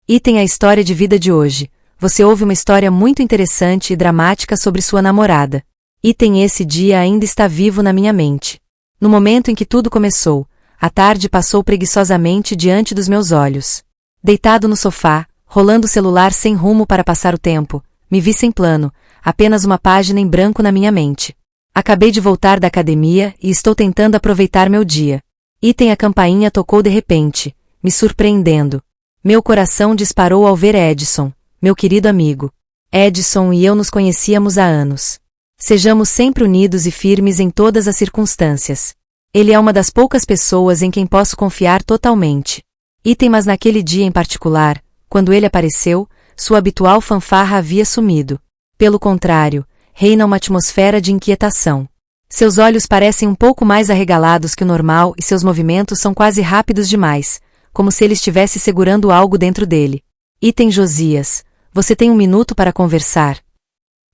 Item: a história de vida de hoje. Você ouve uma história muito interessante e dramática sobre sua namorada. Item: esse dia ainda está vivo na minha mente. No momento em que tudo começou, a tarde passou preguiçosamente diante dos meus olhos. Deitado no sofá, rolando o celular sem rumo para passar o tempo, me vi sem plano, apenas uma página em branco na minha mente. Acabei de voltar da academia e estou tentando aproveitar meu dia. Item: a campainha tocou de repente, me surpreendendo. Meu coração disparou ao ver Edson, meu querido amigo. Edson e eu nos conhecíamos há anos. Sejamos sempre unidos e firmes em todas as circunstâncias. Ele é uma das poucas pessoas em quem posso confiar totalmente. Item: mas naquele dia em particular, quando ele apareceu, sua habitual fanfarra havia sumido. Pelo contrário, reina uma atmosfera de inquietação. Seus olhos parecem um pouco mais arregalados que o normal e seus movimentos são quase rápidos demais, como se ele estivesse segurando algo dentro dele. Item: Josias, você tem 1 minuto para conversar.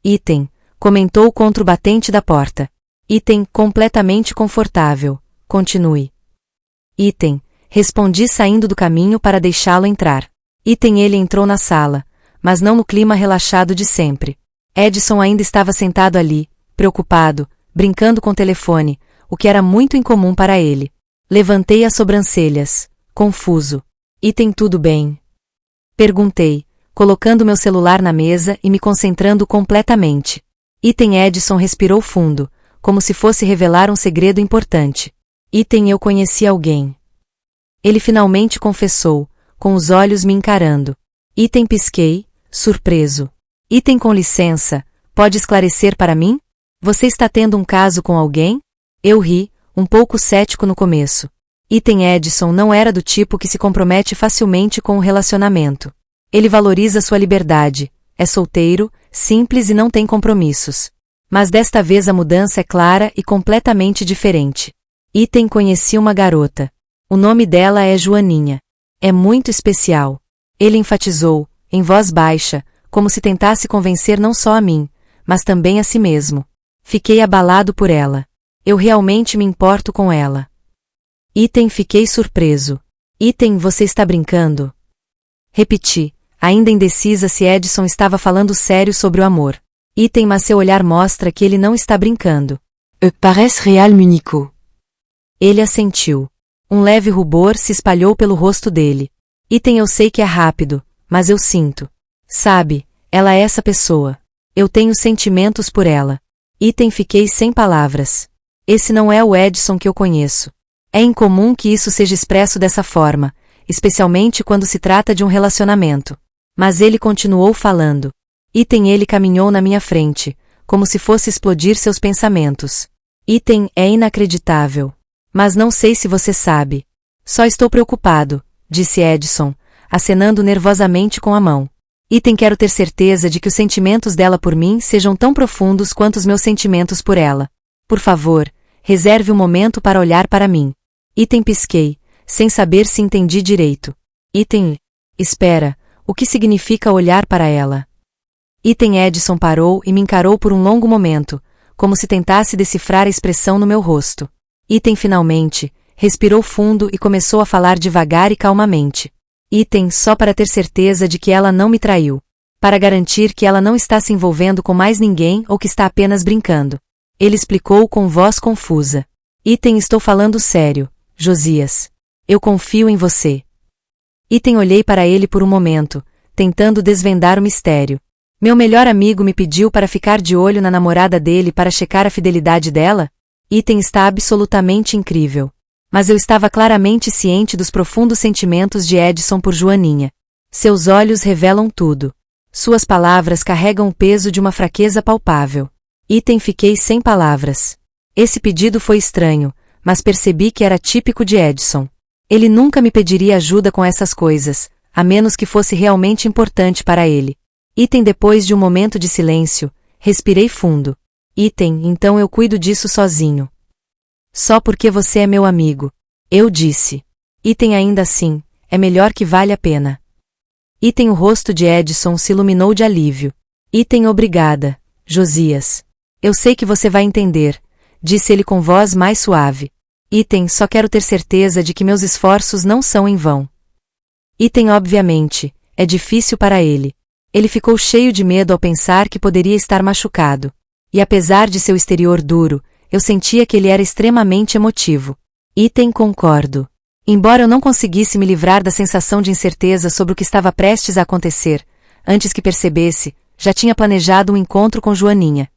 Item: comentou contra o batente da porta. Item: completamente confortável. Continue. Item: respondi saindo do caminho para deixá-lo entrar. Item: ele entrou na sala, mas não no clima relaxado de sempre. Edson ainda estava sentado ali, preocupado, brincando com o telefone, o que era muito incomum para ele. Levantei as sobrancelhas, confuso. Item: tudo bem? Perguntei, colocando meu celular na mesa e me concentrando completamente. Item: Edson respirou fundo, como se fosse revelar um segredo importante. Item: eu conheci alguém. Ele finalmente confessou, com os olhos me encarando. Item: pisquei, surpreso. Item: com licença, pode esclarecer para mim? Você está tendo um caso com alguém? Eu ri, um pouco cético no começo. Item: Edson não era do tipo que se compromete facilmente com o relacionamento. Ele valoriza sua liberdade, é solteiro, simples e não tem compromissos. Mas desta vez a mudança é clara e completamente diferente. Item: conheci uma garota. O nome dela é Joaninha. É muito especial. Ele enfatizou, em voz baixa, como se tentasse convencer não só a mim, mas também a si mesmo. Fiquei abalado por ela. Eu realmente me importo com ela. Item: fiquei surpreso. Item: você está brincando? Repeti, ainda indecisa se Edson estava falando sério sobre o amor. Item: mas seu olhar mostra que ele não está brincando. Parece real, Munico. Ele assentiu. Um leve rubor se espalhou pelo rosto dele. Item: eu sei que é rápido, mas eu sinto. Sabe, ela é essa pessoa. Eu tenho sentimentos por ela. Item: fiquei sem palavras. Esse não é o Edson que eu conheço. É incomum que isso seja expresso dessa forma, especialmente quando se trata de um relacionamento. Mas ele continuou falando. Item: ele caminhou na minha frente, como se fosse explodir seus pensamentos. Item: é inacreditável. Mas não sei se você sabe. Só estou preocupado, disse Edson, acenando nervosamente com a mão. Item: quero ter certeza de que os sentimentos dela por mim sejam tão profundos quanto os meus sentimentos por ela. Por favor, reserve um momento para olhar para mim. Item: pisquei, sem saber se entendi direito. Item: espera, o que significa olhar para ela? Item: Edson parou e me encarou por um longo momento, como se tentasse decifrar a expressão no meu rosto. Item: finalmente, respirou fundo e começou a falar devagar e calmamente. Item: só para ter certeza de que ela não me traiu. Para garantir que ela não está se envolvendo com mais ninguém ou que está apenas brincando. Ele explicou com voz confusa. Item: estou falando sério, Josias. Eu confio em você. Item: olhei para ele por um momento, tentando desvendar o mistério. Meu melhor amigo me pediu para ficar de olho na namorada dele para checar a fidelidade dela? Item: está absolutamente incrível. Mas eu estava claramente ciente dos profundos sentimentos de Edson por Joaninha. Seus olhos revelam tudo. Suas palavras carregam o peso de uma fraqueza palpável. Item: fiquei sem palavras. Esse pedido foi estranho, mas percebi que era típico de Edson. Ele nunca me pediria ajuda com essas coisas, a menos que fosse realmente importante para ele. Item: depois de um momento de silêncio, respirei fundo. Item: então eu cuido disso sozinho. Só porque você é meu amigo. Eu disse. Item: ainda assim, é melhor que vale a pena. Item: o rosto de Edson se iluminou de alívio. Item: obrigada, Josias. Eu sei que você vai entender, disse ele com voz mais suave. Item: só quero ter certeza de que meus esforços não são em vão. Item: obviamente, é difícil para ele. Ele ficou cheio de medo ao pensar que poderia estar machucado. E apesar de seu exterior duro, eu sentia que ele era extremamente emotivo. Item concordo. Embora eu não conseguisse me livrar da sensação de incerteza sobre o que estava prestes a acontecer, antes que percebesse, já tinha planejado um encontro com Joaninha.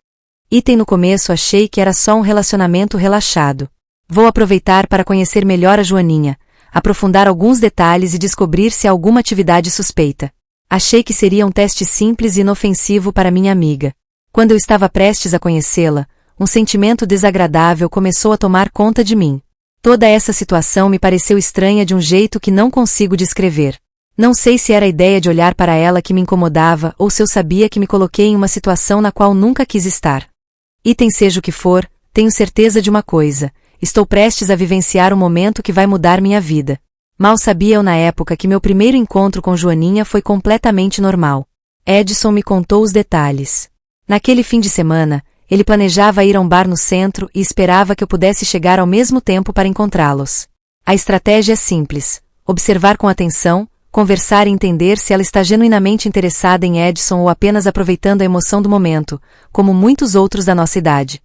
Item no começo achei que era só um relacionamento relaxado. Vou aproveitar para conhecer melhor a Joaninha, aprofundar alguns detalhes e descobrir se há alguma atividade suspeita. Achei que seria um teste simples e inofensivo para minha amiga. Quando eu estava prestes a conhecê-la, um sentimento desagradável começou a tomar conta de mim. Toda essa situação me pareceu estranha de um jeito que não consigo descrever. Não sei se era a ideia de olhar para ela que me incomodava ou se eu sabia que me coloquei em uma situação na qual nunca quis estar. Item seja o que for, tenho certeza de uma coisa: estou prestes a vivenciar um momento que vai mudar minha vida. Mal sabia eu na época que meu primeiro encontro com Joaninha foi completamente normal. Edson me contou os detalhes. Naquele fim de semana, ele planejava ir a um bar no centro e esperava que eu pudesse chegar ao mesmo tempo para encontrá-los. A estratégia é simples: observar com atenção, conversar e entender se ela está genuinamente interessada em Edson ou apenas aproveitando a emoção do momento, como muitos outros da nossa idade.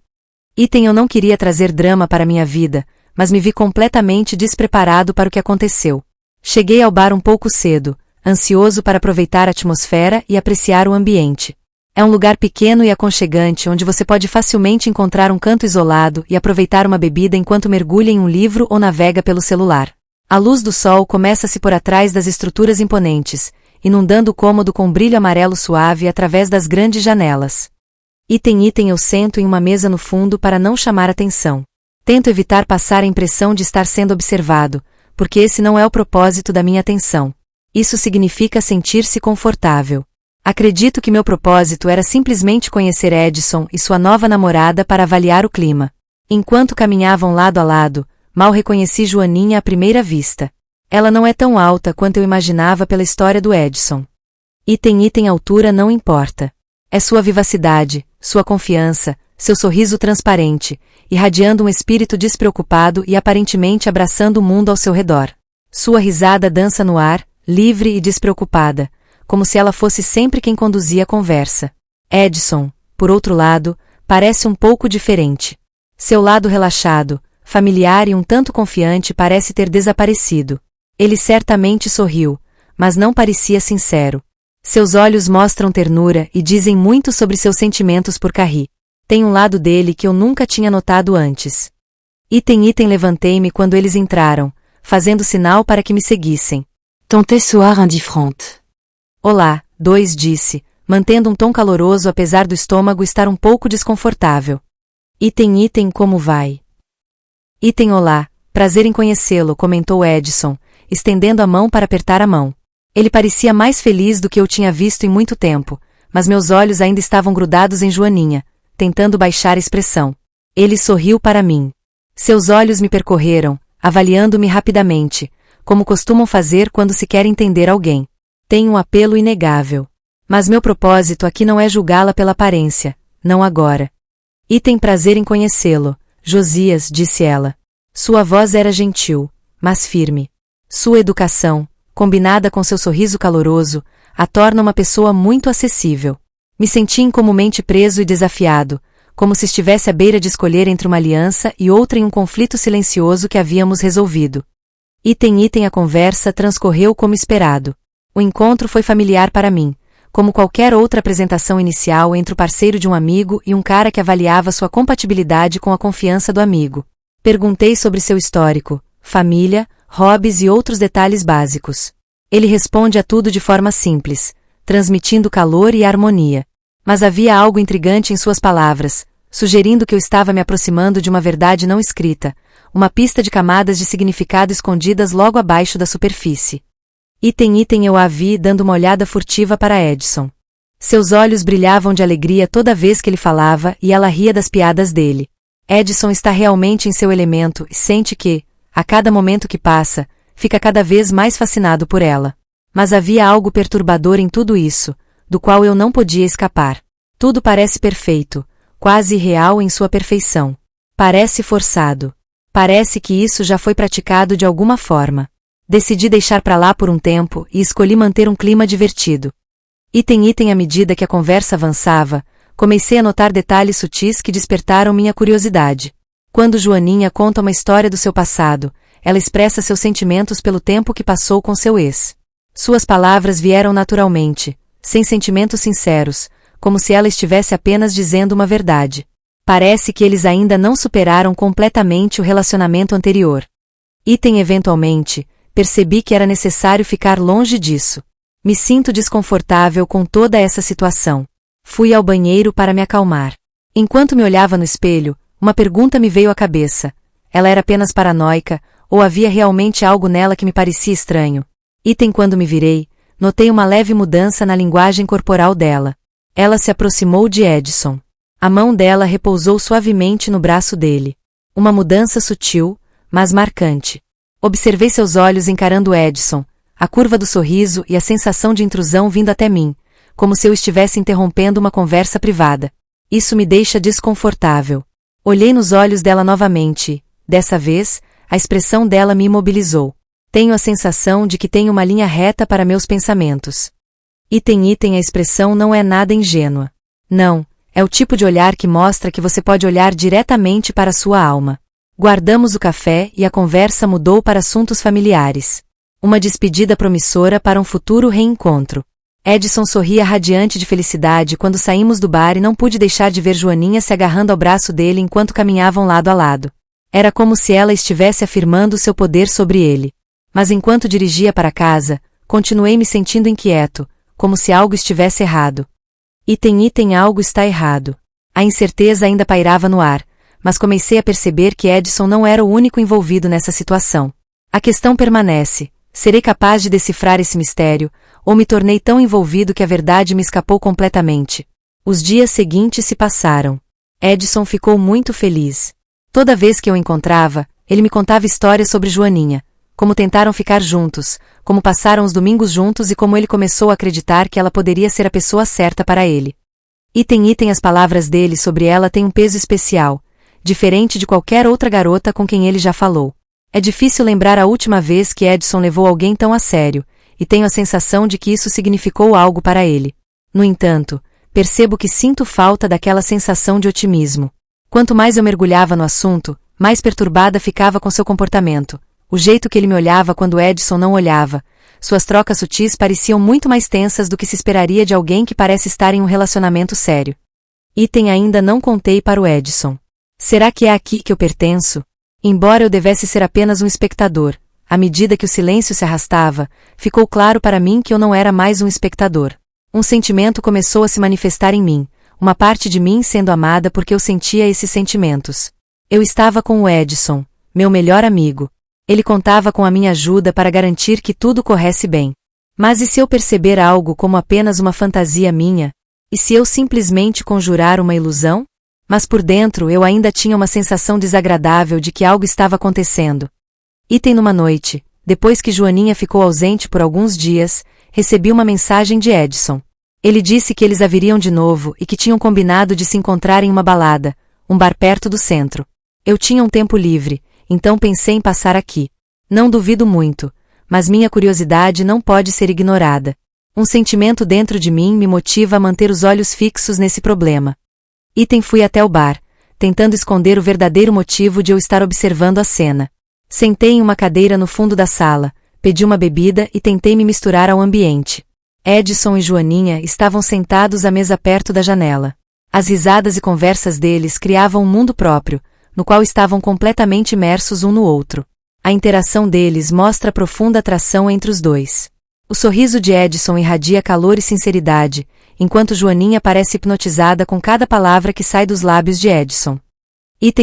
Item eu não queria trazer drama para minha vida, mas me vi completamente despreparado para o que aconteceu. Cheguei ao bar um pouco cedo, ansioso para aproveitar a atmosfera e apreciar o ambiente. É um lugar pequeno e aconchegante onde você pode facilmente encontrar um canto isolado e aproveitar uma bebida enquanto mergulha em um livro ou navega pelo celular. A luz do sol começa-se por atrás das estruturas imponentes, inundando o cômodo com um brilho amarelo suave através das grandes janelas. Item eu sento em uma mesa no fundo para não chamar atenção. Tento evitar passar a impressão de estar sendo observado, porque esse não é o propósito da minha atenção. Isso significa sentir-se confortável. Acredito que meu propósito era simplesmente conhecer Edson e sua nova namorada para avaliar o clima. Enquanto caminhavam lado a lado, mal reconheci Joaninha à primeira vista. Ela não é tão alta quanto eu imaginava pela história do Edson. Item altura não importa. É sua vivacidade, sua confiança, seu sorriso transparente, irradiando um espírito despreocupado e aparentemente abraçando o mundo ao seu redor. Sua risada dança no ar, livre e despreocupada, como se ela fosse sempre quem conduzia a conversa. Edson, por outro lado, parece um pouco diferente. Seu lado relaxado, familiar e um tanto confiante parece ter desaparecido. Ele certamente sorriu, mas não parecia sincero. Seus olhos mostram ternura e dizem muito sobre seus sentimentos por Carrie. Tem um lado dele que eu nunca tinha notado antes. Item levantei-me quando eles entraram, fazendo sinal para que me seguissem. Tentez soar indifférente. Olá, disse, mantendo um tom caloroso apesar do estômago estar um pouco desconfortável. Item como vai? Olá, prazer em conhecê-lo, comentou Edson, estendendo a mão para apertar a mão. Ele parecia mais feliz do que eu tinha visto em muito tempo, mas meus olhos ainda estavam grudados em Joaninha, tentando baixar a expressão. Ele sorriu para mim. Seus olhos me percorreram, avaliando-me rapidamente, como costumam fazer quando se quer entender alguém. Tem um apelo inegável. Mas meu propósito aqui não é julgá-la pela aparência, não agora. Prazer em conhecê-lo, Josias, disse ela. Sua voz era gentil, mas firme. Sua educação, combinada com seu sorriso caloroso, a torna uma pessoa muito acessível. Me senti incomumente preso e desafiado, como se estivesse à beira de escolher entre uma aliança e outra em um conflito silencioso que havíamos resolvido. A conversa transcorreu como esperado. O encontro foi familiar para mim, como qualquer outra apresentação inicial entre o parceiro de um amigo e um cara que avaliava sua compatibilidade com a confiança do amigo. Perguntei sobre seu histórico, família, hobbies e outros detalhes básicos. Ele responde a tudo de forma simples, transmitindo calor e harmonia. Mas havia algo intrigante em suas palavras, sugerindo que eu estava me aproximando de uma verdade não escrita, uma pista de camadas de significado escondidas logo abaixo da superfície. Eu a vi dando uma olhada furtiva para Edson. Seus olhos brilhavam de alegria toda vez que ele falava e ela ria das piadas dele. Edson está realmente em seu elemento e sente que, a cada momento que passa, fica cada vez mais fascinado por ela. Mas havia algo perturbador em tudo isso, do qual eu não podia escapar. Tudo parece perfeito, quase irreal em sua perfeição. Parece forçado. Parece que isso já foi praticado de alguma forma. Decidi deixar pra lá por um tempo e escolhi manter um clima divertido. À medida que a conversa avançava, comecei a notar detalhes sutis que despertaram minha curiosidade. Quando Joaninha conta uma história do seu passado, ela expressa seus sentimentos pelo tempo que passou com seu ex. Suas palavras vieram naturalmente, sem sentimentos sinceros, como se ela estivesse apenas dizendo uma verdade. Parece que eles ainda não superaram completamente o relacionamento anterior. Eventualmente, percebi que era necessário ficar longe disso. Me sinto desconfortável com toda essa situação. Fui ao banheiro para me acalmar. Enquanto me olhava no espelho, uma pergunta me veio à cabeça. Ela era apenas paranoica, ou havia realmente algo nela que me parecia estranho? Quando me virei, notei uma leve mudança na linguagem corporal dela. Ela se aproximou de Edson. A mão dela repousou suavemente no braço dele. Uma mudança sutil, mas marcante. Observei seus olhos encarando Edson, a curva do sorriso e a sensação de intrusão vindo até mim, como se eu estivesse interrompendo uma conversa privada. Isso me deixa desconfortável. Olhei nos olhos dela novamente e, dessa vez, a expressão dela me imobilizou. Tenho a sensação de que tenho uma linha reta para meus pensamentos. A expressão não é nada ingênua. Não, é o tipo de olhar que mostra que você pode olhar diretamente para sua alma. Guardamos o café e a conversa mudou para assuntos familiares. Uma despedida promissora para um futuro reencontro. Edson sorria radiante de felicidade quando saímos do bar e não pude deixar de ver Joaninha se agarrando ao braço dele enquanto caminhavam lado a lado. Era como se ela estivesse afirmando seu poder sobre ele. Mas enquanto dirigia para casa, continuei me sentindo inquieto, como se algo estivesse errado. Algo está errado. A incerteza ainda pairava no ar, mas comecei a perceber que Edson não era o único envolvido nessa situação. A questão permanece: serei capaz de decifrar esse mistério, ou me tornei tão envolvido que a verdade me escapou completamente? Os dias seguintes se passaram. Edson ficou muito feliz. Toda vez que eu o encontrava, ele me contava histórias sobre Joaninha, como tentaram ficar juntos, como passaram os domingos juntos e como ele começou a acreditar que ela poderia ser a pessoa certa para ele. As palavras dele sobre ela têm um peso especial, diferente de qualquer outra garota com quem ele já falou. É difícil lembrar a última vez que Edson levou alguém tão a sério, e tenho a sensação de que isso significou algo para ele. No entanto, percebo que sinto falta daquela sensação de otimismo. Quanto mais eu mergulhava no assunto, mais perturbada ficava com seu comportamento. O jeito que ele me olhava quando Edson não olhava, suas trocas sutis pareciam muito mais tensas do que se esperaria de alguém que parece estar em um relacionamento sério. Ainda não contei para o Edson. Será que é aqui que eu pertenço? Embora eu devesse ser apenas um espectador, à medida que o silêncio se arrastava, ficou claro para mim que eu não era mais um espectador. Um sentimento começou a se manifestar em mim, uma parte de mim sendo amada porque eu sentia esses sentimentos. Eu estava com o Edson, meu melhor amigo. Ele contava com a minha ajuda para garantir que tudo corresse bem. Mas e se eu perceber algo como apenas uma fantasia minha? E se eu simplesmente conjurar uma ilusão? Mas por dentro eu ainda tinha uma sensação desagradável de que algo estava acontecendo. Numa noite, depois que Joaninha ficou ausente por alguns dias, recebi uma mensagem de Edson. Ele disse que eles a viriam de novo e que tinham combinado de se encontrar em uma balada, um bar perto do centro. Eu tinha um tempo livre, então pensei em passar aqui. Não duvido muito, mas minha curiosidade não pode ser ignorada. Um sentimento dentro de mim me motiva a manter os olhos fixos nesse problema. Fui até o bar, tentando esconder o verdadeiro motivo de eu estar observando a cena. Sentei em uma cadeira no fundo da sala, pedi uma bebida e tentei me misturar ao ambiente. Edson e Joaninha estavam sentados à mesa perto da janela. As risadas e conversas deles criavam um mundo próprio, no qual estavam completamente imersos um no outro. A interação deles mostra profunda atração entre os dois. O sorriso de Edson irradia calor e sinceridade, enquanto Joaninha parece hipnotizada com cada palavra que sai dos lábios de Edson.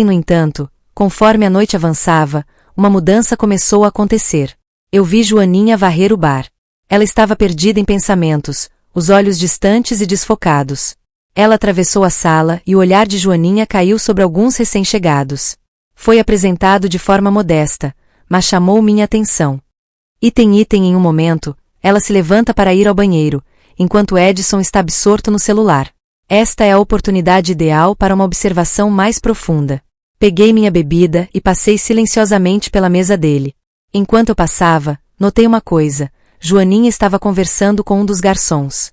No entanto, conforme a noite avançava, uma mudança começou a acontecer. Eu vi Joaninha varrer o bar. Ela estava perdida em pensamentos, os olhos distantes e desfocados. Ela atravessou a sala e o olhar de Joaninha caiu sobre alguns recém-chegados. Foi apresentado de forma modesta, mas chamou minha atenção. Em um momento, ela se levanta para ir ao banheiro, enquanto Edson está absorto no celular. Esta é a oportunidade ideal para uma observação mais profunda. Peguei minha bebida e passei silenciosamente pela mesa dele. Enquanto eu passava, Notei uma coisa, Joaninha estava conversando com um dos garçons.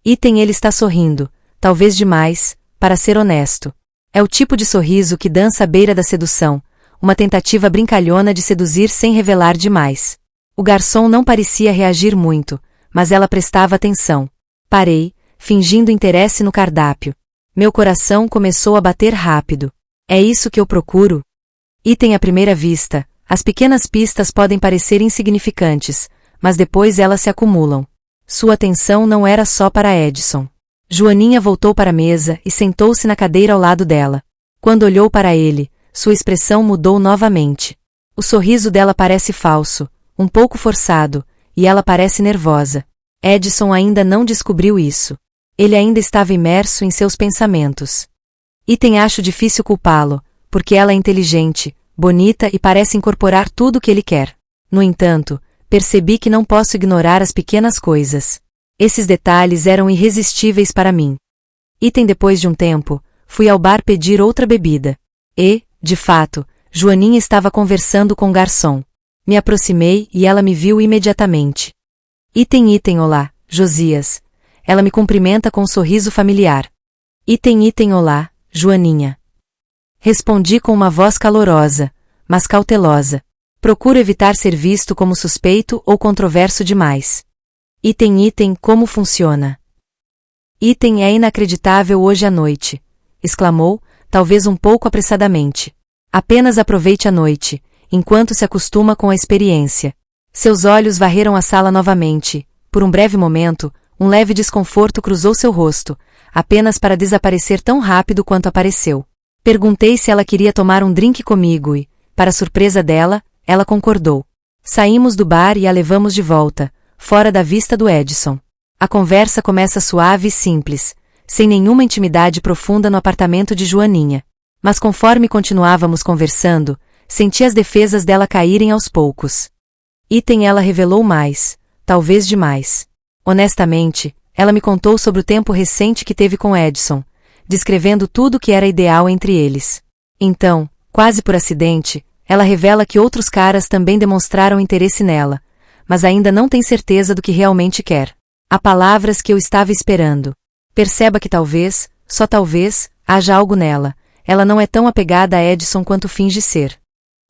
Ele está sorrindo, talvez demais, para ser honesto. É o tipo de sorriso que dança à beira da sedução, uma tentativa brincalhona de seduzir sem revelar demais. O garçom não parecia reagir muito, mas ela prestava atenção. Parei, fingindo interesse no cardápio. Meu coração começou a bater rápido. É isso que eu procuro? À primeira vista, as pequenas pistas podem parecer insignificantes, mas depois elas se acumulam. Sua atenção não era só para Edson. Joaninha voltou para a mesa e sentou-se na cadeira ao lado dela. Quando olhou para ele, sua expressão mudou novamente. O sorriso dela parece falso, um pouco forçado, e ela parece nervosa. Edson ainda não descobriu isso. Ele ainda estava imerso em seus pensamentos. Acho difícil culpá-lo, porque ela é inteligente, bonita e parece incorporar tudo o que ele quer. No entanto, percebi que não posso ignorar as pequenas coisas. Esses detalhes eram irresistíveis para mim. Depois de um tempo, fui ao bar pedir outra bebida. De fato, Joaninha estava conversando com o garçom. Me aproximei e ela me viu imediatamente. Olá, Josias. Ela me cumprimenta com um sorriso familiar. Olá, Joaninha. Respondi com uma voz calorosa, mas cautelosa. Procuro evitar ser visto como suspeito ou controverso demais. Como funciona? É inacreditável hoje à noite, exclamou, talvez um pouco apressadamente. Apenas aproveite a noite, enquanto se acostuma com a experiência. Seus olhos varreram a sala novamente. Por um breve momento, um leve desconforto cruzou seu rosto, apenas para desaparecer tão rápido quanto apareceu. Perguntei se ela queria tomar um drink comigo e, para surpresa dela, ela concordou. Saímos do bar e a levamos de volta, fora da vista do Edson. A conversa começa suave e simples, sem nenhuma intimidade profunda no apartamento de Joaninha. Mas conforme continuávamos conversando, senti as defesas dela caírem aos poucos. Ela revelou mais, talvez demais. Honestamente, ela me contou sobre o tempo recente que teve com Edson, descrevendo tudo o que era ideal entre eles. Então, quase por acidente, ela revela que outros caras também demonstraram interesse nela, mas ainda não tem certeza do que realmente quer. Há palavras que eu estava esperando. Perceba que talvez, só talvez, haja algo nela. Ela não é tão apegada a Edson quanto finge ser.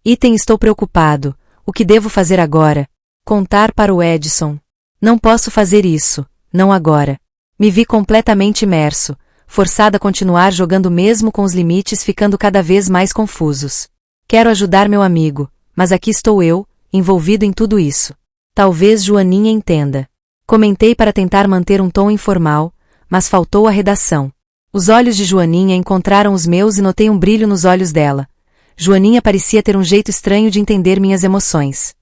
Estou preocupado. O que devo fazer agora? Contar para o Edson. Não posso fazer isso, não agora. Me vi completamente imerso, forçada a continuar jogando mesmo com os limites ficando cada vez mais confusos. Quero ajudar meu amigo, mas aqui estou eu, envolvido em tudo isso. Talvez Joaninha entenda. Comentei para tentar manter um tom informal, mas faltou a redação. Os olhos de Joaninha encontraram os meus e notei um brilho nos olhos dela. Joaninha parecia ter um jeito estranho de entender minhas emoções.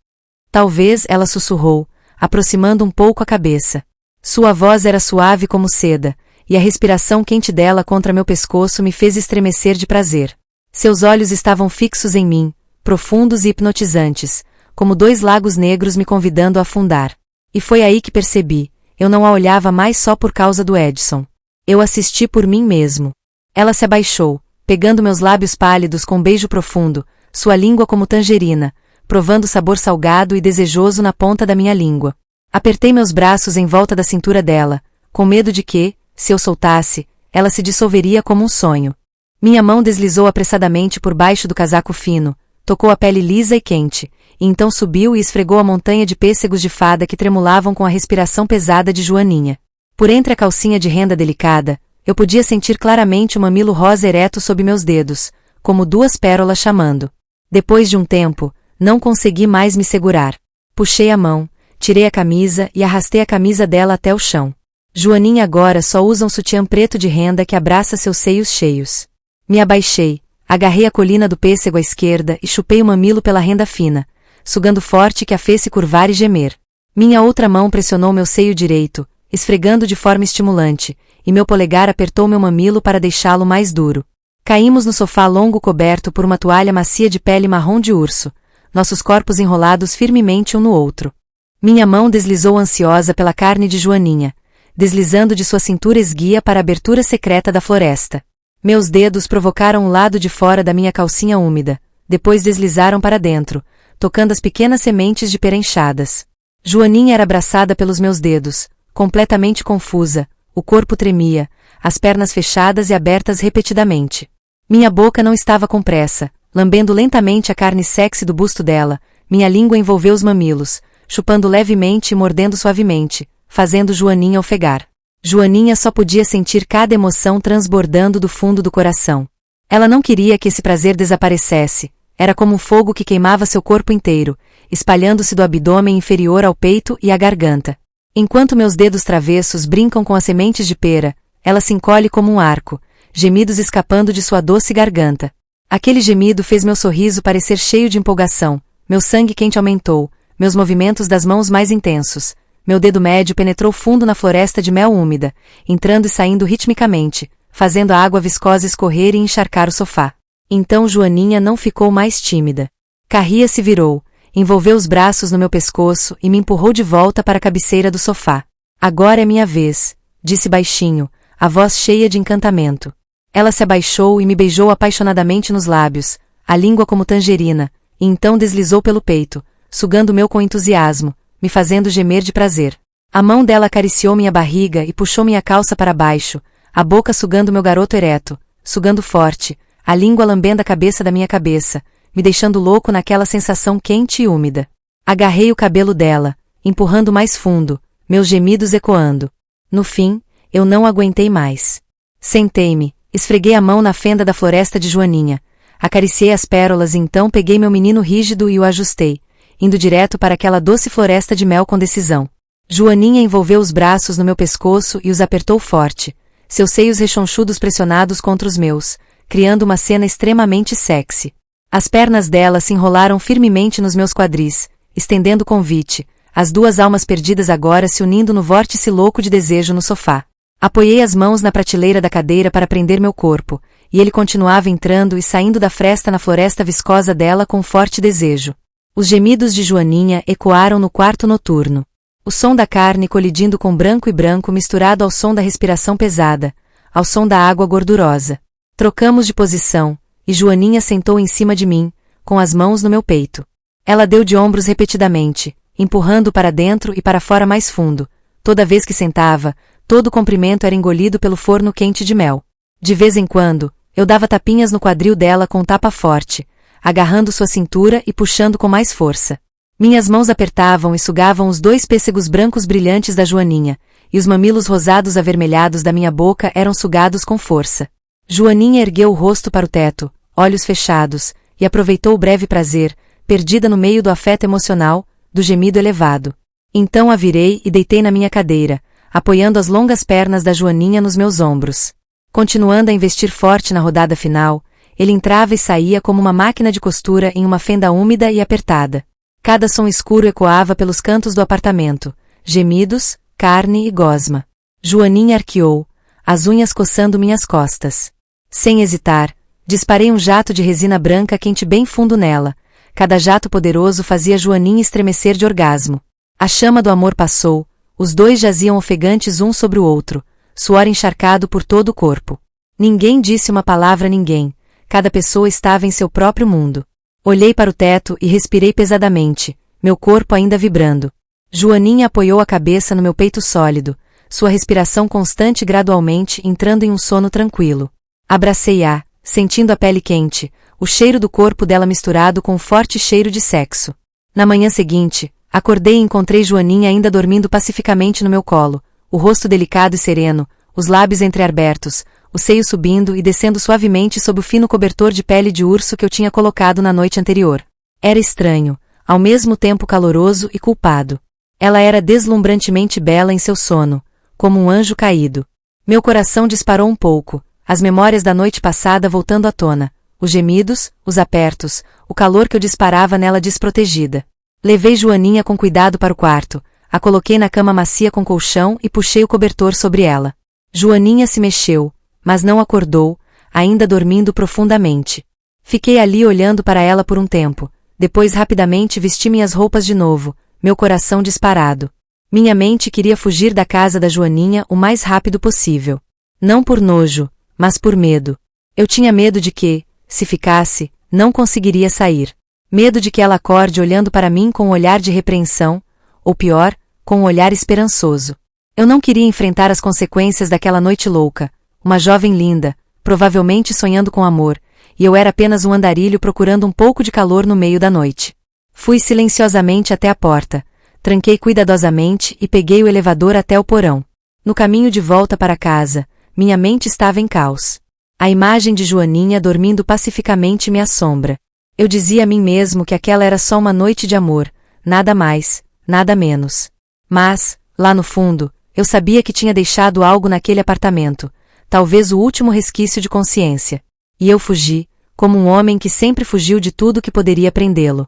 Talvez, ela sussurrou, aproximando um pouco a cabeça. Sua voz era suave como seda, e a respiração quente dela contra meu pescoço me fez estremecer de prazer. Seus olhos estavam fixos em mim, profundos e hipnotizantes, como dois lagos negros me convidando a afundar. E foi aí que percebi, eu não a olhava mais só por causa do Edson. Eu assisti por mim mesmo. Ela se abaixou, pegando meus lábios pálidos com um beijo profundo, sua língua como tangerina, provando o sabor salgado e desejoso na ponta da minha língua. Apertei meus braços em volta da cintura dela, com medo de que, se eu soltasse, ela se dissolveria como um sonho. Minha mão deslizou apressadamente por baixo do casaco fino, tocou a pele lisa e quente, e então subiu e esfregou a montanha de pêssegos de fada que tremulavam com a respiração pesada de Joaninha. Por entre a calcinha de renda delicada, eu podia sentir claramente o mamilo rosa ereto sob meus dedos, como duas pérolas chamando. Depois de um tempo, não consegui mais me segurar. Puxei a mão, tirei a camisa e arrastei a camisa dela até o chão. Joaninha agora só usa um sutiã preto de renda que abraça seus seios cheios. Me abaixei, agarrei a colina do pêssego à esquerda e chupei o mamilo pela renda fina, sugando forte que a fez se curvar e gemer. Minha outra mão pressionou meu seio direito, esfregando de forma estimulante, e meu polegar apertou meu mamilo para deixá-lo mais duro. Caímos no sofá longo coberto por uma toalha macia de pele marrom de urso, nossos corpos enrolados firmemente um no outro. Minha mão deslizou ansiosa pela carne de Joaninha, deslizando de sua cintura esguia para a abertura secreta da floresta. Meus dedos provocaram o lado de fora da minha calcinha úmida, depois deslizaram para dentro, tocando as pequenas sementes de pera inchadas. Joaninha era abraçada pelos meus dedos, completamente confusa, o corpo tremia, as pernas fechadas e abertas repetidamente. Minha boca não estava com pressa, lambendo lentamente a carne sexy do busto dela, minha língua envolveu os mamilos, chupando levemente e mordendo suavemente, fazendo Joaninha ofegar. Joaninha só podia sentir cada emoção transbordando do fundo do coração. Ela não queria que esse prazer desaparecesse, era como um fogo que queimava seu corpo inteiro, espalhando-se do abdômen inferior ao peito e à garganta. Enquanto meus dedos travessos brincam com as sementes de pera, ela se encolhe como um arco, gemidos escapando de sua doce garganta. Aquele gemido fez meu sorriso parecer cheio de empolgação, meu sangue quente aumentou, meus movimentos das mãos mais intensos. Meu dedo médio penetrou fundo na floresta de mel úmida, entrando e saindo ritmicamente, fazendo a água viscosa escorrer e encharcar o sofá. Então Joaninha não ficou mais tímida. Carria se virou, envolveu os braços no meu pescoço e me empurrou de volta para a cabeceira do sofá. Agora é minha vez, disse baixinho, a voz cheia de encantamento. Ela se abaixou e me beijou apaixonadamente nos lábios, a língua como tangerina, e então deslizou pelo peito, sugando meu com entusiasmo, me fazendo gemer de prazer. A mão dela acariciou minha barriga e puxou minha calça para baixo, a boca sugando meu garoto ereto, sugando forte, a língua lambendo a cabeça da minha cabeça, me deixando louco naquela sensação quente e úmida. Agarrei o cabelo dela, empurrando mais fundo, meus gemidos ecoando. No fim, eu não aguentei mais. Sentei-me, esfreguei a mão na fenda da floresta de Joaninha, acariciei as pérolas e então peguei meu menino rígido e o ajustei, indo direto para aquela doce floresta de mel com decisão. Joaninha envolveu os braços no meu pescoço e os apertou forte, seus seios rechonchudos pressionados contra os meus, criando uma cena extremamente sexy. As pernas dela se enrolaram firmemente nos meus quadris, estendendo o convite, as duas almas perdidas agora se unindo no vórtice louco de desejo no sofá. Apoiei as mãos na prateleira da cadeira para prender meu corpo, e ele continuava entrando e saindo da fresta na floresta viscosa dela com forte desejo. Os gemidos de Joaninha ecoaram no quarto noturno. O som da carne colidindo com branco e branco misturado ao som da respiração pesada, ao som da água gordurosa. Trocamos de posição, e Joaninha sentou em cima de mim, com as mãos no meu peito. Ela deu de ombros repetidamente, empurrando para dentro e para fora mais fundo. Toda vez que sentava, todo o comprimento era engolido pelo forno quente de mel. De vez em quando, eu dava tapinhas no quadril dela com tapa forte, agarrando sua cintura e puxando com mais força. Minhas mãos apertavam e sugavam os dois pêssegos brancos brilhantes da Joaninha, e os mamilos rosados avermelhados da minha boca eram sugados com força. Joaninha ergueu o rosto para o teto, olhos fechados, e aproveitou o breve prazer, perdida no meio do afeto emocional, do gemido elevado. Então a virei e deitei na minha cadeira, apoiando as longas pernas da Joaninha nos meus ombros. Continuando a investir forte na rodada final, ele entrava e saía como uma máquina de costura em uma fenda úmida e apertada. Cada som escuro ecoava pelos cantos do apartamento, gemidos, carne e gosma. Joaninha arqueou, as unhas coçando minhas costas. Sem hesitar, disparei um jato de resina branca quente bem fundo nela. Cada jato poderoso fazia Joaninha estremecer de orgasmo. A chama do amor passou, os dois jaziam ofegantes um sobre o outro, suor encharcado por todo o corpo. Ninguém disse uma palavra a ninguém. Cada pessoa estava em seu próprio mundo. Olhei para o teto e respirei pesadamente, meu corpo ainda vibrando. Joaninha apoiou a cabeça no meu peito sólido, sua respiração constante gradualmente entrando em um sono tranquilo. Abracei-a, sentindo a pele quente, o cheiro do corpo dela misturado com um forte cheiro de sexo. Na manhã seguinte, acordei e encontrei Joaninha ainda dormindo pacificamente no meu colo, o rosto delicado e sereno, os lábios entreabertos, o seio subindo e descendo suavemente sob o fino cobertor de pele de urso que eu tinha colocado na noite anterior. Era estranho, ao mesmo tempo caloroso e culpado. Ela era deslumbrantemente bela em seu sono, como um anjo caído. Meu coração disparou um pouco, as memórias da noite passada voltando à tona, os gemidos, os apertos, o calor que eu disparava nela desprotegida. Levei Joaninha com cuidado para o quarto, a coloquei na cama macia com colchão e puxei o cobertor sobre ela. Joaninha se mexeu, mas não acordou, ainda dormindo profundamente. Fiquei ali olhando para ela por um tempo, depois rapidamente vesti minhas roupas de novo, meu coração disparado. Minha mente queria fugir da casa da Joaninha o mais rápido possível. Não por nojo, mas por medo. Eu tinha medo de que, se ficasse, não conseguiria sair. Medo de que ela acorde olhando para mim com um olhar de repreensão, ou pior, com um olhar esperançoso. Eu não queria enfrentar as consequências daquela noite louca, uma jovem linda, provavelmente sonhando com amor, e eu era apenas um andarilho procurando um pouco de calor no meio da noite. Fui silenciosamente até a porta, tranquei cuidadosamente e peguei o elevador até o porão. No caminho de volta para casa, minha mente estava em caos. A imagem de Joaninha dormindo pacificamente me assombra. Eu dizia a mim mesmo que aquela era só uma noite de amor, nada mais, nada menos. Mas, lá no fundo, eu sabia que tinha deixado algo naquele apartamento, talvez o último resquício de consciência. E eu fugi, como um homem que sempre fugiu de tudo que poderia prendê-lo.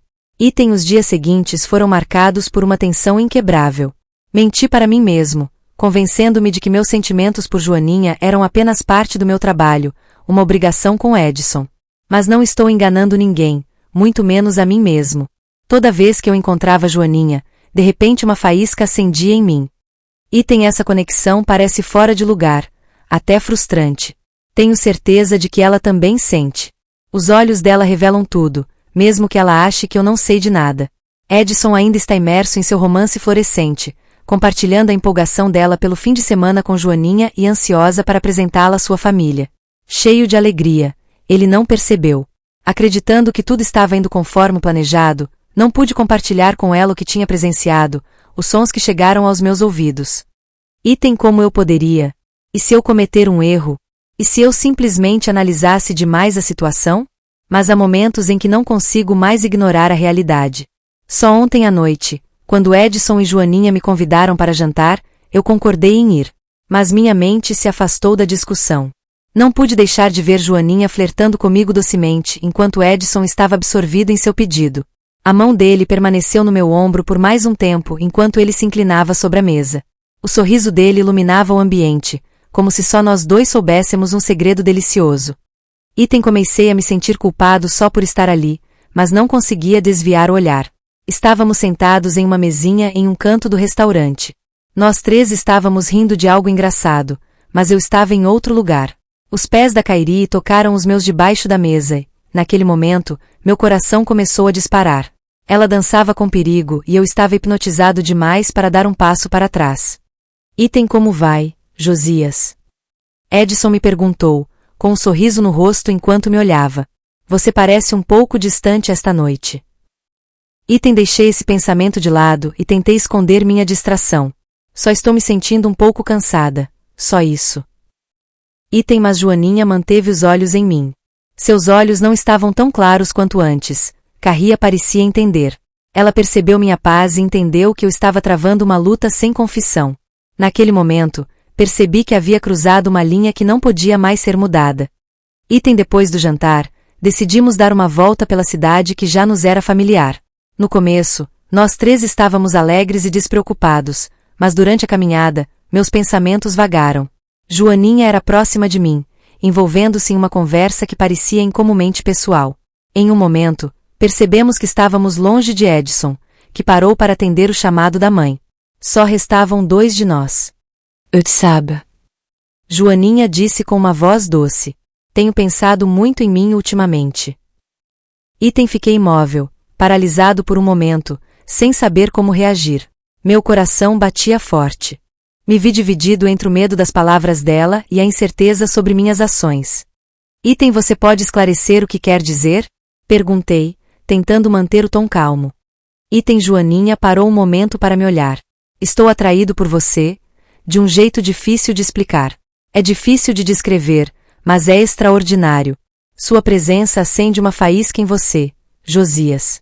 Os dias seguintes foram marcados por uma tensão inquebrável. Menti para mim mesmo, convencendo-me de que meus sentimentos por Joaninha eram apenas parte do meu trabalho, uma obrigação com Edson. Mas não estou enganando ninguém, muito menos a mim mesmo. Toda vez que eu encontrava Joaninha, de repente uma faísca acendia em mim. Essa conexão parece fora de lugar, até frustrante. Tenho certeza de que ela também sente. Os olhos dela revelam tudo, mesmo que ela ache que eu não sei de nada. Edson ainda está imerso em seu romance florescente, compartilhando a empolgação dela pelo fim de semana com Joaninha e ansiosa para apresentá-la à sua família. Cheio de alegria, ele não percebeu. Acreditando que tudo estava indo conforme o planejado, não pude compartilhar com ela o que tinha presenciado, os sons que chegaram aos meus ouvidos. Como eu poderia? E se eu cometer um erro? E se eu simplesmente analisasse demais a situação? Mas há momentos em que não consigo mais ignorar a realidade. Só ontem à noite, quando Edson e Joaninha me convidaram para jantar, eu concordei em ir. Mas minha mente se afastou da discussão. Não pude deixar de ver Joaninha flertando comigo docemente enquanto Edson estava absorvido em seu pedido. A mão dele permaneceu no meu ombro por mais um tempo enquanto ele se inclinava sobre a mesa. O sorriso dele iluminava o ambiente, como se só nós dois soubéssemos um segredo delicioso. Comecei a me sentir culpado só por estar ali, mas não conseguia desviar o olhar. Estávamos sentados em uma mesinha em um canto do restaurante. Nós três estávamos rindo de algo engraçado, mas eu estava em outro lugar. Os pés da Kairi tocaram os meus debaixo da mesa e, naquele momento, meu coração começou a disparar. Ela dançava com perigo e eu estava hipnotizado demais para dar um passo para trás. Como vai, Josias? Edson me perguntou, com um sorriso no rosto enquanto me olhava. Você parece um pouco distante esta noite. Deixei esse pensamento de lado e tentei esconder minha distração. Só estou me sentindo um pouco cansada, só isso. Mas Joaninha manteve os olhos em mim. Seus olhos não estavam tão claros quanto antes. Carria parecia entender. Ela percebeu minha paz e entendeu que eu estava travando uma luta sem confissão. Naquele momento, percebi que havia cruzado uma linha que não podia mais ser mudada. Depois do jantar, decidimos dar uma volta pela cidade que já nos era familiar. No começo, nós três estávamos alegres e despreocupados, mas durante a caminhada, meus pensamentos vagaram. Joaninha era próxima de mim, envolvendo-se em uma conversa que parecia incomumente pessoal. Em um momento, percebemos que estávamos longe de Edson, que parou para atender o chamado da mãe. Só restavam dois de nós. Eu sabe. Joaninha disse com uma voz doce. Tenho pensado muito em mim ultimamente. Fiquei imóvel, paralisado por um momento, sem saber como reagir. Meu coração batia forte. Me vi dividido entre o medo das palavras dela e a incerteza sobre minhas ações. Você pode esclarecer o que quer dizer? Perguntei, tentando manter o tom calmo. Joaninha parou um momento para me olhar. Estou atraído por você, de um jeito difícil de explicar. É difícil de descrever, mas é extraordinário. Sua presença acende uma faísca em você, Josias.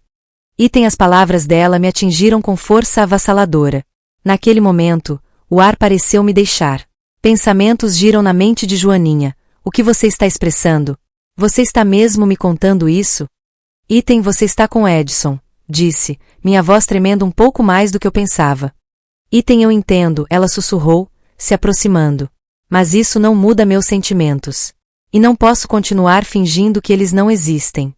As palavras dela me atingiram com força avassaladora. Naquele momento, o ar pareceu me deixar. Pensamentos giram na mente de Joaninha. O que você está expressando? Você está mesmo me contando isso? Você está com Edson, disse, minha voz tremendo um pouco mais do que eu pensava. Eu entendo, ela sussurrou, se aproximando. Mas isso não muda meus sentimentos. E não posso continuar fingindo que eles não existem.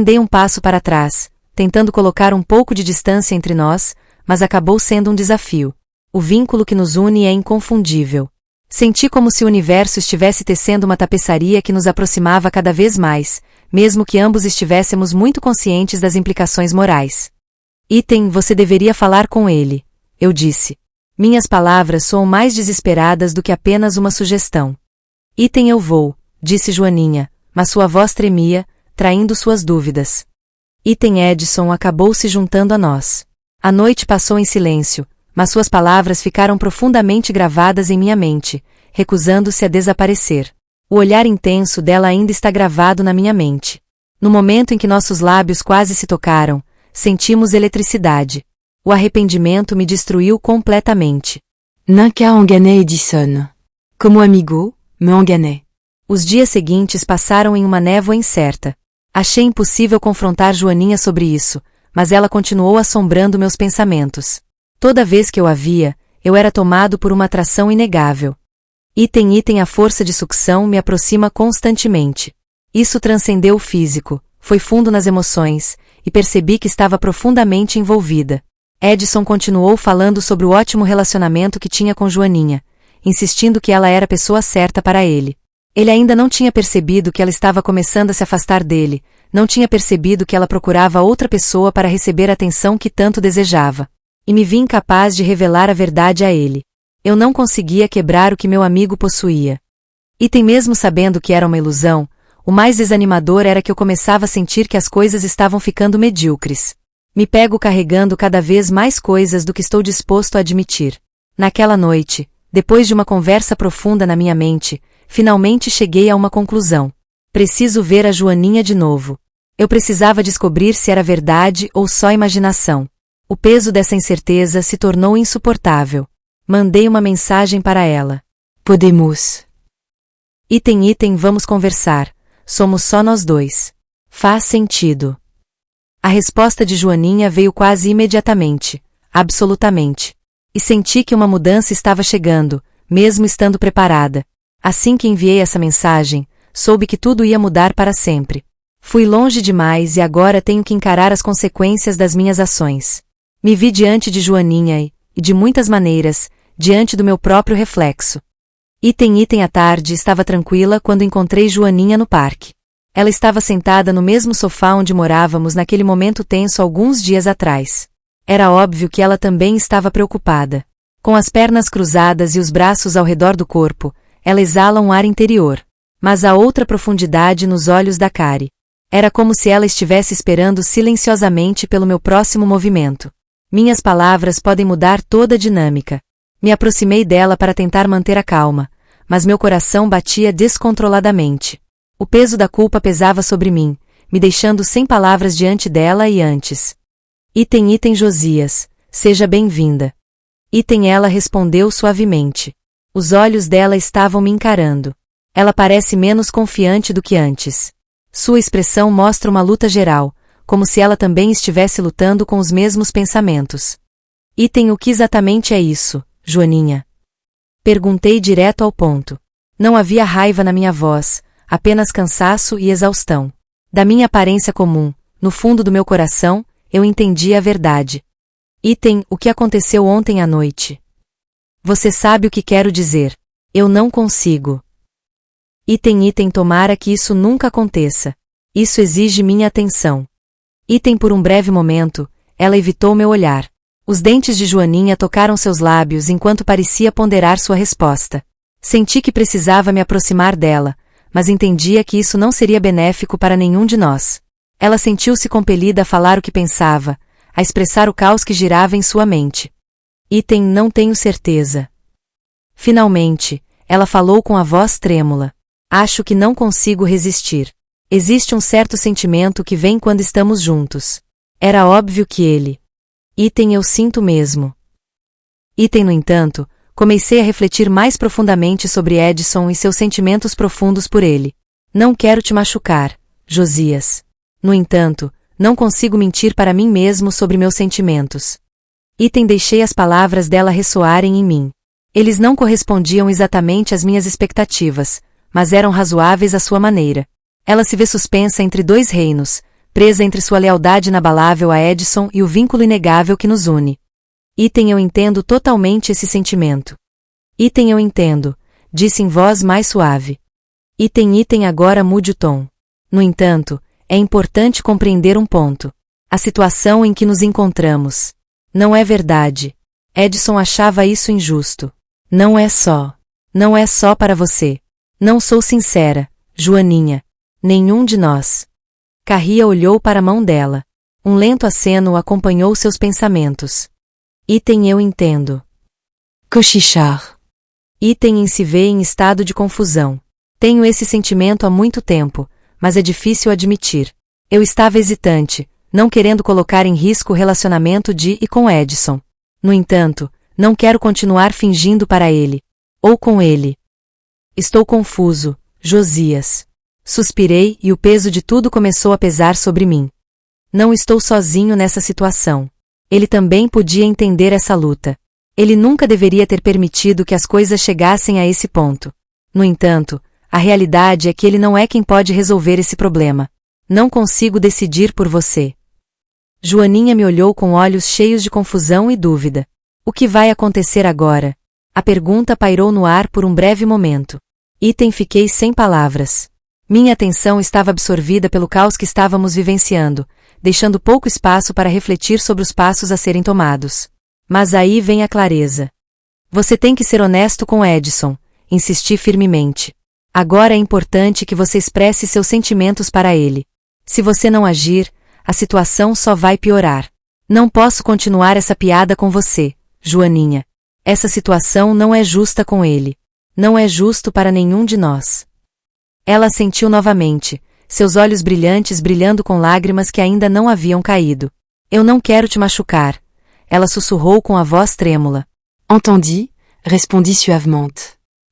Dei um passo para trás, tentando colocar um pouco de distância entre nós, mas acabou sendo um desafio. O vínculo que nos une é inconfundível. Senti como se o universo estivesse tecendo uma tapeçaria que nos aproximava cada vez mais, mesmo que ambos estivéssemos muito conscientes das implicações morais. Item, você deveria falar com ele, eu disse. Minhas palavras soam mais desesperadas do que apenas uma sugestão. Item, eu vou, disse Joaninha, mas sua voz tremia, traindo suas dúvidas. Item, Edson acabou se juntando a nós. A noite passou em silêncio, mas suas palavras ficaram profundamente gravadas em minha mente, recusando-se a desaparecer. O olhar intenso dela ainda está gravado na minha mente. No momento em que nossos lábios quase se tocaram, sentimos eletricidade. O arrependimento me destruiu completamente. Nunca engané Edison. Como amigo, me engané. Os dias seguintes passaram em uma névoa incerta. Achei impossível confrontar Joaninha sobre isso, mas ela continuou assombrando meus pensamentos. Toda vez que eu a via, eu era tomado por uma atração inegável. Item, a força de sucção me aproxima constantemente. Isso transcendeu o físico, foi fundo nas emoções, e percebi que estava profundamente envolvida. Edson continuou falando sobre o ótimo relacionamento que tinha com Joaninha, insistindo que ela era a pessoa certa para ele. Ele ainda não tinha percebido que ela estava começando a se afastar dele, não tinha percebido que ela procurava outra pessoa para receber a atenção que tanto desejava. E me vi incapaz de revelar a verdade a ele. Eu não conseguia quebrar o que meu amigo possuía. Item, mesmo sabendo que era uma ilusão, o mais desanimador era que eu começava a sentir que as coisas estavam ficando medíocres. Me pego carregando cada vez mais coisas do que estou disposto a admitir. Naquela noite, depois de uma conversa profunda na minha mente, finalmente cheguei a uma conclusão. Preciso ver a Joaninha de novo. Eu precisava descobrir se era verdade ou só imaginação. O peso dessa incerteza se tornou insuportável. Mandei uma mensagem para ela. Podemos. Item, vamos conversar. Somos só nós dois. Faz sentido. A resposta de Joaninha veio quase imediatamente. Absolutamente. E senti que uma mudança estava chegando, mesmo estando preparada. Assim que enviei essa mensagem, soube que tudo ia mudar para sempre. Fui longe demais e agora tenho que encarar as consequências das minhas ações. Me vi diante de Joaninha e, de muitas maneiras, diante do meu próprio reflexo. Item, à tarde estava tranquila quando encontrei Joaninha no parque. Ela estava sentada no mesmo sofá onde morávamos naquele momento tenso alguns dias atrás. Era óbvio que ela também estava preocupada. Com as pernas cruzadas e os braços ao redor do corpo, ela exala um ar interior. Mas há outra profundidade nos olhos da Kari. Era como se ela estivesse esperando silenciosamente pelo meu próximo movimento. Minhas palavras podem mudar toda a dinâmica. Me aproximei dela para tentar manter a calma, mas meu coração batia descontroladamente. O peso da culpa pesava sobre mim, me deixando sem palavras diante dela e antes. Item, Josias, seja bem-vinda. Ela respondeu suavemente. Os olhos dela estavam me encarando. Ela parece menos confiante do que antes. Sua expressão mostra uma luta geral, como se ela também estivesse lutando com os mesmos pensamentos. O que exatamente é isso, Joaninha? Perguntei direto ao ponto. Não havia raiva na minha voz, apenas cansaço e exaustão. Da minha aparência comum, no fundo do meu coração, eu entendi a verdade. O que aconteceu ontem à noite? Você sabe o que quero dizer. Eu não consigo. Tomara que isso nunca aconteça. Isso exige minha atenção. Por um breve momento, ela evitou meu olhar. Os dentes de Joaninha tocaram seus lábios enquanto parecia ponderar sua resposta. Senti que precisava me aproximar dela, mas entendia que isso não seria benéfico para nenhum de nós. Ela sentiu-se compelida a falar o que pensava, a expressar o caos que girava em sua mente. Não tenho certeza. Finalmente, ela falou com a voz trêmula. Acho que não consigo resistir. Existe um certo sentimento que vem quando estamos juntos. Era óbvio que ele. Eu sinto mesmo. No entanto, comecei a refletir mais profundamente sobre Edson e seus sentimentos profundos por ele. Não quero te machucar, Josias. No entanto, não consigo mentir para mim mesmo sobre meus sentimentos. Deixei as palavras dela ressoarem em mim. Eles não correspondiam exatamente às minhas expectativas, mas eram razoáveis à sua maneira. Ela se vê suspensa entre dois reinos, presa entre sua lealdade inabalável a Edson e o vínculo inegável que nos une. Eu entendo totalmente esse sentimento. Eu entendo, disse em voz mais suave. Agora mude o tom. No entanto, é importante compreender um ponto. A situação em que nos encontramos. Não é verdade. Edson achava isso injusto. Não é só. Não é só para você. Não sou sincera, Joaninha. Nenhum de nós. Carria olhou para a mão dela. Um lento aceno acompanhou seus pensamentos. Item eu entendo. Cochichar. Item se vê em estado de confusão. Tenho esse sentimento há muito tempo, mas é difícil admitir. Eu estava hesitante, não querendo colocar em risco o relacionamento de e com Edson. No entanto, não quero continuar fingindo para ele. Ou com ele. Estou confuso, Josias. Suspirei e o peso de tudo começou a pesar sobre mim. Não estou sozinho nessa situação. Ele também podia entender essa luta. Ele nunca deveria ter permitido que as coisas chegassem a esse ponto. No entanto, a realidade é que ele não é quem pode resolver esse problema. Não consigo decidir por você. Joaninha me olhou com olhos cheios de confusão e dúvida. O que vai acontecer agora? A pergunta pairou no ar por um breve momento. Fiquei sem palavras. Minha atenção estava absorvida pelo caos que estávamos vivenciando, deixando pouco espaço para refletir sobre os passos a serem tomados. Mas aí vem a clareza. Você tem que ser honesto com Edson, insisti firmemente. Agora é importante que você expresse seus sentimentos para ele. Se você não agir, a situação só vai piorar. Não posso continuar essa piada com você, Joaninha. Essa situação não é justa com ele. Não é justo para nenhum de nós. Ela assentiu novamente, seus olhos brilhantes brilhando com lágrimas que ainda não haviam caído. Eu não quero te machucar. Ela sussurrou com a voz trêmula. Entendi, respondi suavement.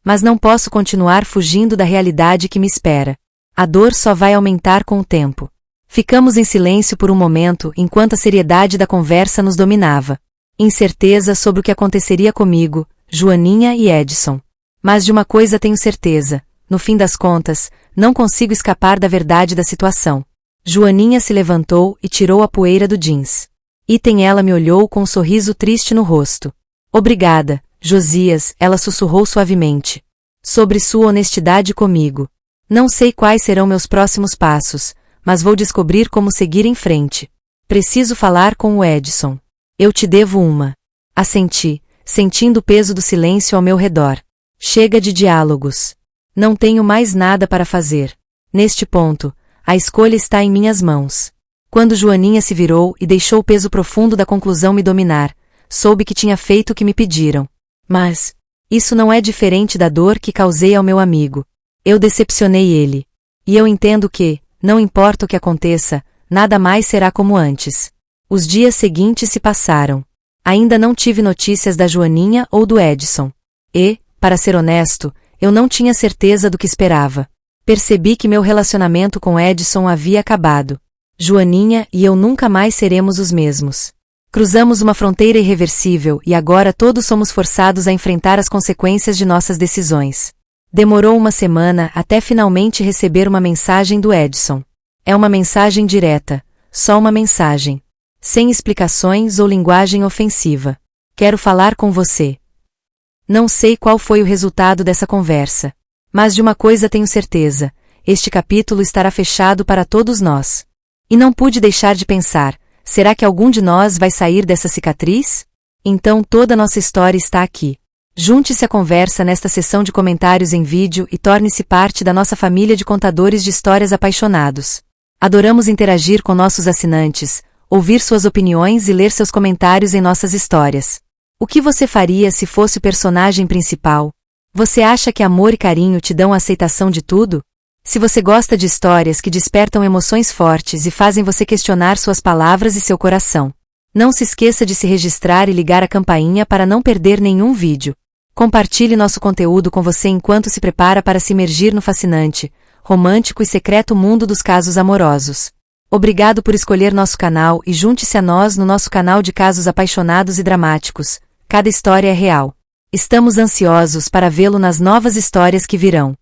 Mas não posso continuar fugindo da realidade que me espera. A dor só vai aumentar com o tempo. Ficamos em silêncio por um momento enquanto a seriedade da conversa nos dominava. Incerteza sobre o que aconteceria comigo, Joaninha e Edson. Mas de uma coisa tenho certeza. No fim das contas, não consigo escapar da verdade da situação. Joaninha se levantou e tirou a poeira do jeans. Ela me olhou com um sorriso triste no rosto. Obrigada, Josias, ela sussurrou suavemente. Sobre sua honestidade comigo. Não sei quais serão meus próximos passos, mas vou descobrir como seguir em frente. Preciso falar com o Edson. Eu te devo uma. Assenti, sentindo o peso do silêncio ao meu redor. Chega de diálogos. Não tenho mais nada para fazer. Neste ponto, a escolha está em minhas mãos. Quando Joaninha se virou e deixou o peso profundo da conclusão me dominar, soube que tinha feito o que me pediram. Mas, isso não é diferente da dor que causei ao meu amigo. Eu decepcionei ele. E eu entendo que, não importa o que aconteça, nada mais será como antes. Os dias seguintes se passaram. Ainda não tive notícias da Joaninha ou do Edson. E, para ser honesto, eu não tinha certeza do que esperava. Percebi que meu relacionamento com Edson havia acabado. Joaninha e eu nunca mais seremos os mesmos. Cruzamos uma fronteira irreversível e agora todos somos forçados a enfrentar as consequências de nossas decisões. Demorou uma semana até finalmente receber uma mensagem do Edson. É uma mensagem direta, só uma mensagem. Sem explicações ou linguagem ofensiva. Quero falar com você. Não sei qual foi o resultado dessa conversa. Mas de uma coisa tenho certeza, este capítulo estará fechado para todos nós. E não pude deixar de pensar, será que algum de nós vai sair dessa cicatriz? Então toda nossa história está aqui. Junte-se à conversa nesta sessão de comentários em vídeo e torne-se parte da nossa família de contadores de histórias apaixonados. Adoramos interagir com nossos assinantes, ouvir suas opiniões e ler seus comentários em nossas histórias. O que você faria se fosse o personagem principal? Você acha que amor e carinho te dão a aceitação de tudo? Se você gosta de histórias que despertam emoções fortes e fazem você questionar suas palavras e seu coração, não se esqueça de se registrar e ligar a campainha para não perder nenhum vídeo. Compartilhe nosso conteúdo com você enquanto se prepara para se imergir no fascinante, romântico e secreto mundo dos casos amorosos. Obrigado por escolher nosso canal e junte-se a nós no nosso canal de casos apaixonados e dramáticos. Cada história é real. Estamos ansiosos para vê-lo nas novas histórias que virão.